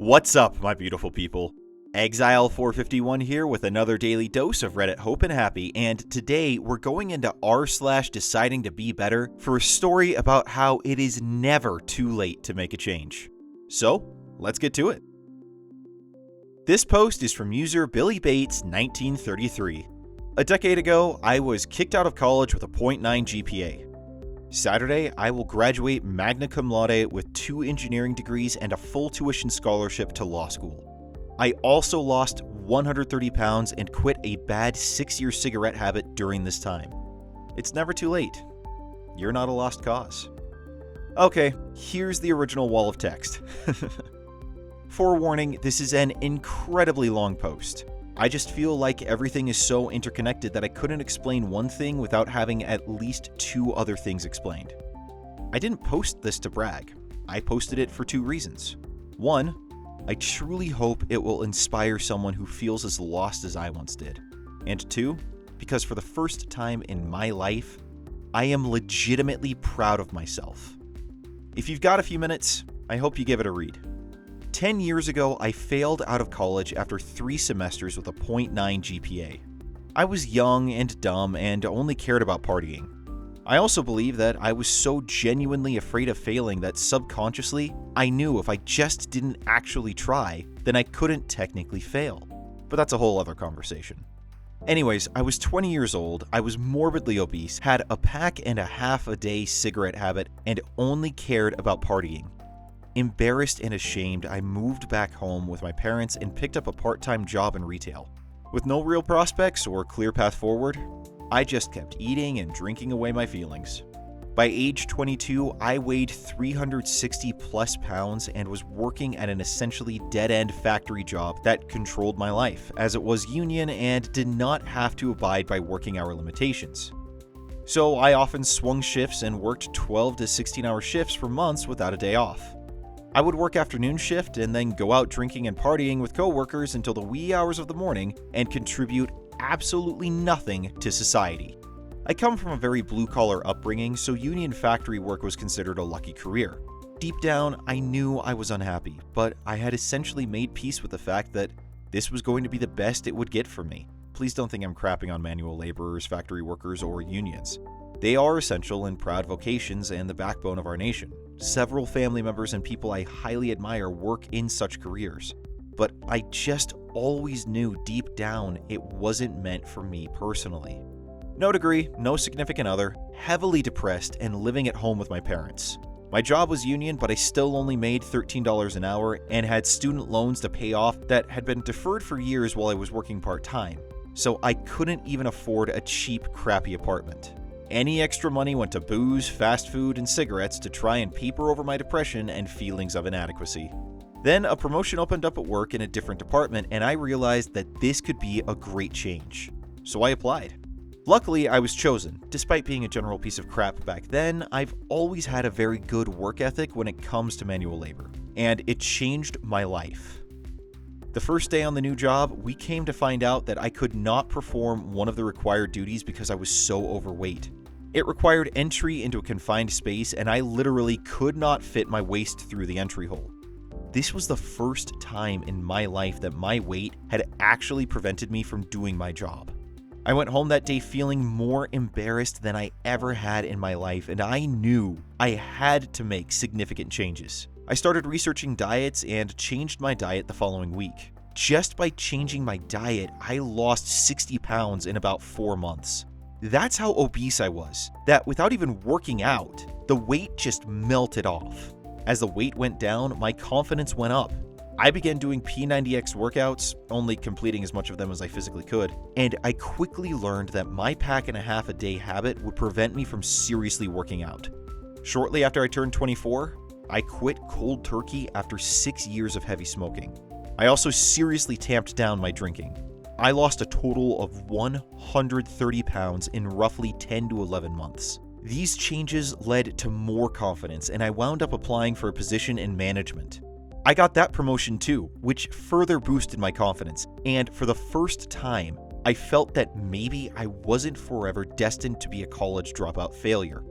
What's up, my beautiful people? Exile451 here with another daily dose of Reddit Hope and Happy, and today we're going into r/DecidingToBeBetter for a story about how it is never too late to make a change. So, let's get to it. This post is from user Billy Bates 1933. A decade ago, I was kicked out of college with a .9 GPA. Saturday, I will graduate magna cum laude with 2 engineering degrees and a full tuition scholarship to law school. I also lost 130 pounds and quit a bad 6-year cigarette habit during this time. It's never too late. You're not a lost cause. Okay, here's the original wall of text. Forewarning, this is an incredibly long post. I just feel like everything is so interconnected that I couldn't explain one thing without having at least 2 other things explained. I didn't post this to brag. I posted it for 2 reasons. 1, I truly hope it will inspire someone who feels as lost as I once did. And 2, because for the first time in my life, I am legitimately proud of myself. If you've got a few minutes, I hope you give it a read. 10 years ago, I failed out of college after 3 semesters with a .9 GPA. I was young and dumb and only cared about partying. I also believe that I was so genuinely afraid of failing that subconsciously, I knew if I just didn't actually try, then I couldn't technically fail. But that's a whole other conversation. Anyways, I was 20 years old, I was morbidly obese, had a pack and a half a day cigarette habit, and only cared about partying. Embarrassed and ashamed, I moved back home with my parents and picked up a part-time job in retail. With no real prospects or clear path forward, I just kept eating and drinking away my feelings. By age 22, I weighed 360 plus pounds and was working at an essentially dead-end factory job that controlled my life, as it was union and did not have to abide by working hour limitations. So I often swung shifts and worked 12 to 16-hour shifts for months without a day off. I would work afternoon shift and then go out drinking and partying with coworkers until the wee hours of the morning and contribute absolutely nothing to society. I come from a very blue-collar upbringing, so union factory work was considered a lucky career. Deep down, I knew I was unhappy, but I had essentially made peace with the fact that this was going to be the best it would get for me. Please don't think I'm crapping on manual laborers, factory workers, or unions. They are essential and proud vocations and the backbone of our nation. Several family members and people I highly admire work in such careers. But I just always knew deep down it wasn't meant for me personally. No degree, no significant other, heavily depressed, and living at home with my parents. My job was union, but I still only made $13 an hour and had student loans to pay off that had been deferred for years while I was working part-time. So I couldn't even afford a cheap, crappy apartment. Any extra money went to booze, fast food, and cigarettes to try and paper over my depression and feelings of inadequacy. Then a promotion opened up at work in a different department, and I realized that this could be a great change. So I applied. Luckily, I was chosen. Despite being a general piece of crap back then, I've always had a very good work ethic when it comes to manual labor, and it changed my life. The first day on the new job, we came to find out that I could not perform one of the required duties because I was so overweight. It required entry into a confined space, and I literally could not fit my waist through the entry hole. This was the first time in my life that my weight had actually prevented me from doing my job. I went home that day feeling more embarrassed than I ever had in my life, and I knew I had to make significant changes. I started researching diets and changed my diet the following week. Just by changing my diet, I lost 60 pounds in about 4 months. That's how obese I was, that without even working out, the weight just melted off. As the weight went down, my confidence went up. I began doing P90X workouts, only completing as much of them as I physically could, and I quickly learned that my pack and a half a day habit would prevent me from seriously working out. Shortly after I turned 24, I quit cold turkey after 6 years of heavy smoking. I also seriously tamped down my drinking. I lost a total of 130 pounds in roughly 10 to 11 months. These changes led to more confidence, and I wound up applying for a position in management. I got that promotion too, which further boosted my confidence, and for the first time, I felt that maybe I wasn't forever destined to be a college dropout failure.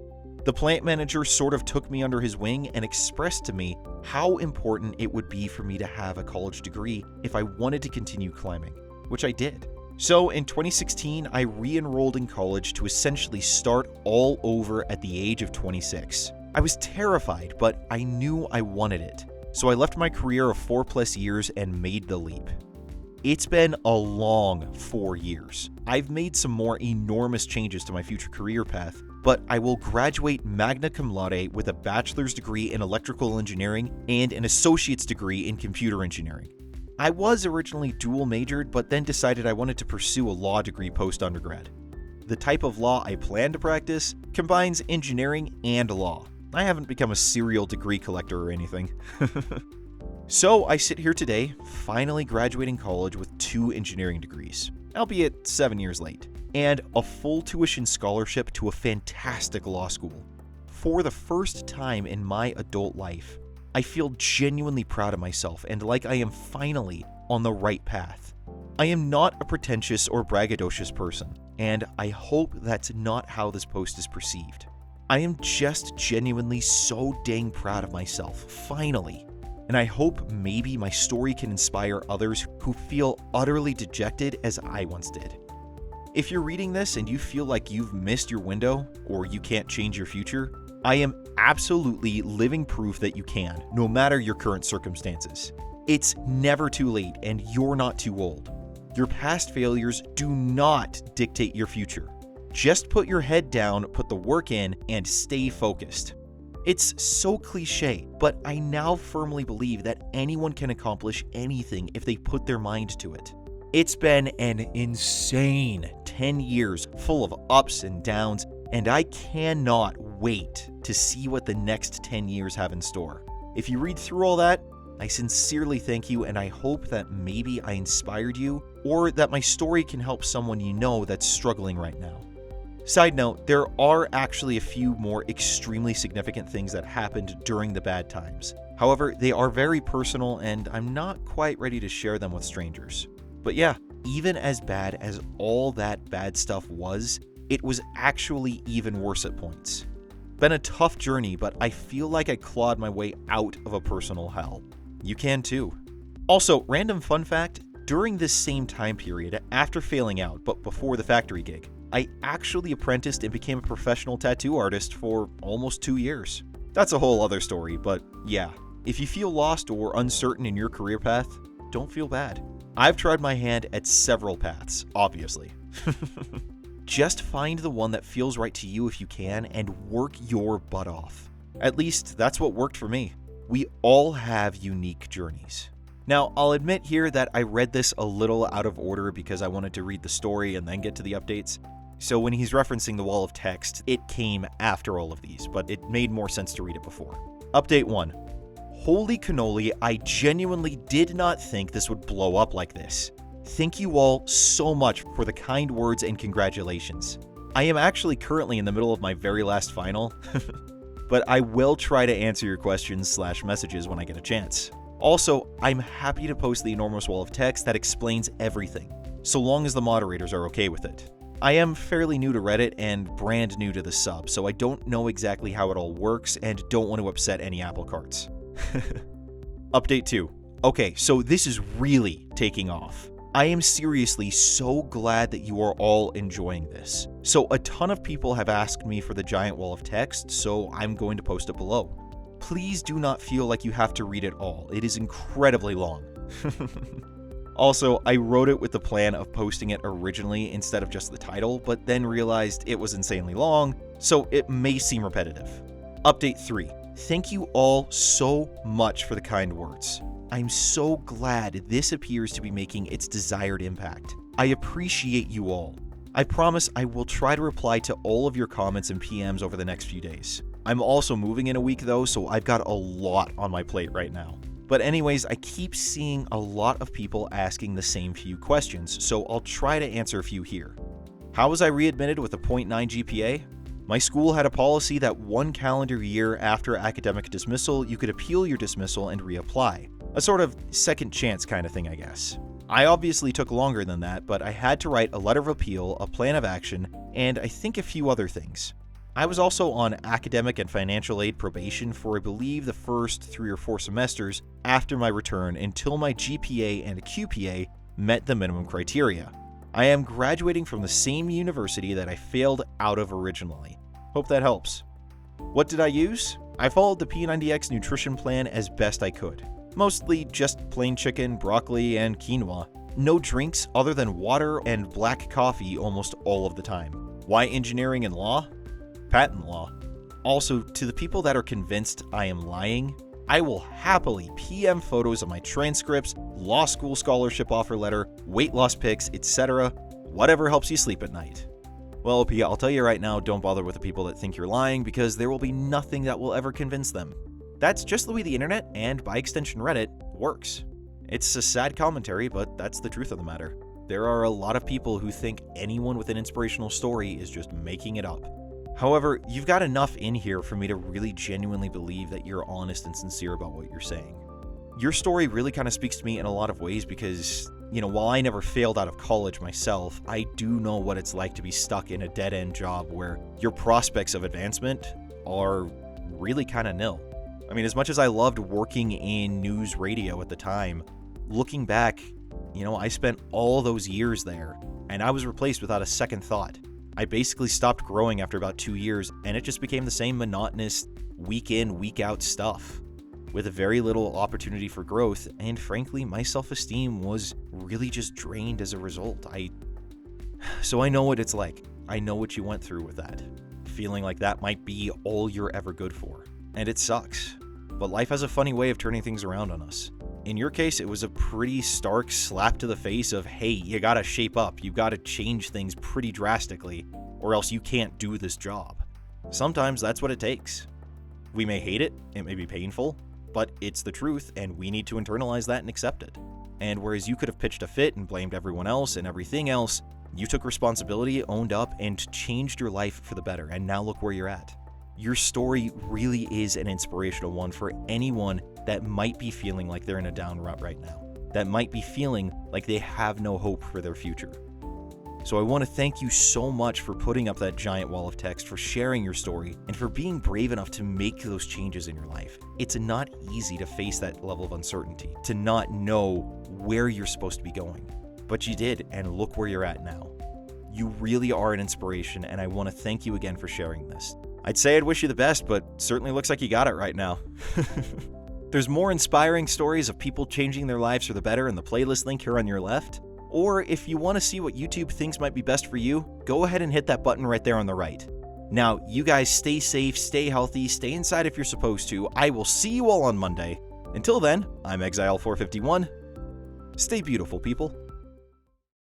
The plant manager sort of took me under his wing and expressed to me how important it would be for me to have a college degree if I wanted to continue climbing, which I did. So in 2016, I re-enrolled in college to essentially start all over at the age of 26. I was terrified, but I knew I wanted it. So I left my career of 4+ years and made the leap. It's been a long 4 years. I've made some more enormous changes to my future career path, but I will graduate magna cum laude with a bachelor's degree in electrical engineering and an associate's degree in computer engineering. I was originally dual majored, but then decided I wanted to pursue a law degree post-undergrad. The type of law I plan to practice combines engineering and law. I haven't become a serial degree collector or anything. So I sit here today, finally graduating college with 2 engineering degrees, albeit 7 years late, and a full tuition scholarship to a fantastic law school. For the first time in my adult life, I feel genuinely proud of myself and like I am finally on the right path. I am not a pretentious or braggadocious person, and I hope that's not how this post is perceived. I am just genuinely so dang proud of myself, finally. And I hope maybe my story can inspire others who feel utterly dejected as I once did. If you're reading this and you feel like you've missed your window or you can't change your future, I am absolutely living proof that you can, no matter your current circumstances. It's never too late and you're not too old. Your past failures do not dictate your future. Just put your head down, put the work in, and stay focused. It's so cliche, but I now firmly believe that anyone can accomplish anything if they put their mind to it. It's been an insane 10 years full of ups and downs, and I cannot wait to see what the next 10 years have in store. If you read through all that, I sincerely thank you, and I hope that maybe I inspired you, or that my story can help someone you know that's struggling right now. Side note, there are actually a few more extremely significant things that happened during the bad times. However, they are very personal and I'm not quite ready to share them with strangers. But yeah, even as bad as all that bad stuff was, it was actually even worse at points. Been a tough journey, but I feel like I clawed my way out of a personal hell. You can too. Also, random fun fact, during this same time period, after failing out, but before the factory gig, I actually apprenticed and became a professional tattoo artist for almost 2 years. That's a whole other story, but yeah, if you feel lost or uncertain in your career path, don't feel bad. I've tried my hand at several paths, obviously. Just find the one that feels right to you if you can and work your butt off. At least that's what worked for me. We all have unique journeys. Now, I'll admit here that I read this a little out of order because I wanted to read the story and then get to the updates. So when he's referencing the wall of text, it came after all of these, but it made more sense to read it before. Update 1. Holy cannoli, I genuinely did not think this would blow up like this. Thank you all so much for the kind words and congratulations. I am actually currently in the middle of my very last final, but I will try to answer your questions/messages when I get a chance. Also, I'm happy to post the enormous wall of text that explains everything, so long as the moderators are okay with it. I am fairly new to Reddit and brand new to the sub, so I don't know exactly how it all works and don't want to upset any apple carts. Update 2. Okay, so this is really taking off. I am seriously so glad that you are all enjoying this. So a ton of people have asked me for the giant wall of text, so I'm going to post it below. Please do not feel like you have to read it all. It is incredibly long. Also, I wrote it with the plan of posting it originally instead of just the title, but then realized it was insanely long, so it may seem repetitive. Update 3. Thank you all so much for the kind words. I'm so glad this appears to be making its desired impact. I appreciate you all. I promise I will try to reply to all of your comments and PMs over the next few days. I'm also moving in a week though, so I've got a lot on my plate right now. But anyways, I keep seeing a lot of people asking the same few questions, so I'll try to answer a few here. How was I readmitted with a 0.9 GPA? My school had a policy that 1 calendar year after academic dismissal, you could appeal your dismissal and reapply. A sort of second chance kind of thing, I guess. I obviously took longer than that, but I had to write a letter of appeal, a plan of action, and I think a few other things. I was also on academic and financial aid probation for I believe the first 3 or 4 semesters after my return until my GPA and QPA met the minimum criteria. I am graduating from the same university that I failed out of originally. Hope that helps. What did I use? I followed the P90X nutrition plan as best I could. Mostly just plain chicken, broccoli, and quinoa. No drinks other than water and black coffee almost all of the time. Why engineering and law? Patent law. Also, to the people that are convinced I am lying, I will happily PM photos of my transcripts, law school scholarship offer letter, weight loss pics, etc. Whatever helps you sleep at night. Well, OP, I'll tell you right now, don't bother with the people that think you're lying because there will be nothing that will ever convince them. That's just the way the internet, and by extension Reddit, works. It's a sad commentary, but that's the truth of the matter. There are a lot of people who think anyone with an inspirational story is just making it up. However, you've got enough in here for me to really genuinely believe that you're honest and sincere about what you're saying. Your story really kind of speaks to me in a lot of ways because, while I never failed out of college myself, I do know what it's like to be stuck in a dead-end job where your prospects of advancement are really kind of nil. I mean, as much as I loved working in news radio at the time, looking back, I spent all those years there, and I was replaced without a second thought. I basically stopped growing after about 2 years, and it just became the same monotonous, week in, week out stuff, with very little opportunity for growth, and frankly, my self-esteem was really just drained as a result. So I know what it's like. I know what you went through with that, feeling like that might be all you're ever good for, and it sucks. But life has a funny way of turning things around on us. In your case, it was a pretty stark slap to the face of, hey, you gotta shape up, you gotta change things pretty drastically, or else you can't do this job. Sometimes that's what it takes. We may hate it may be painful, but it's the truth, and we need to internalize that and accept it. And whereas you could have pitched a fit and blamed everyone else and everything else, you took responsibility, owned up, and changed your life for the better, and now look where you're at. Your story really is an inspirational one for anyone that might be feeling like they're in a down rut right now, that might be feeling like they have no hope for their future. So I want to thank you so much for putting up that giant wall of text, for sharing your story, and for being brave enough to make those changes in your life. It's not easy to face that level of uncertainty, to not know where you're supposed to be going. But you did, and look where you're at now. You really are an inspiration, and I want to thank you again for sharing this. I'd say I'd wish you the best, but certainly looks like you got it right now. There's more inspiring stories of people changing their lives for the better in the playlist link here on your left. Or if you want to see what YouTube thinks might be best for you, go ahead and hit that button right there on the right. Now, you guys stay safe, stay healthy, stay inside if you're supposed to. I will see you all on Monday. Until then, I'm Exile451. Stay beautiful, people.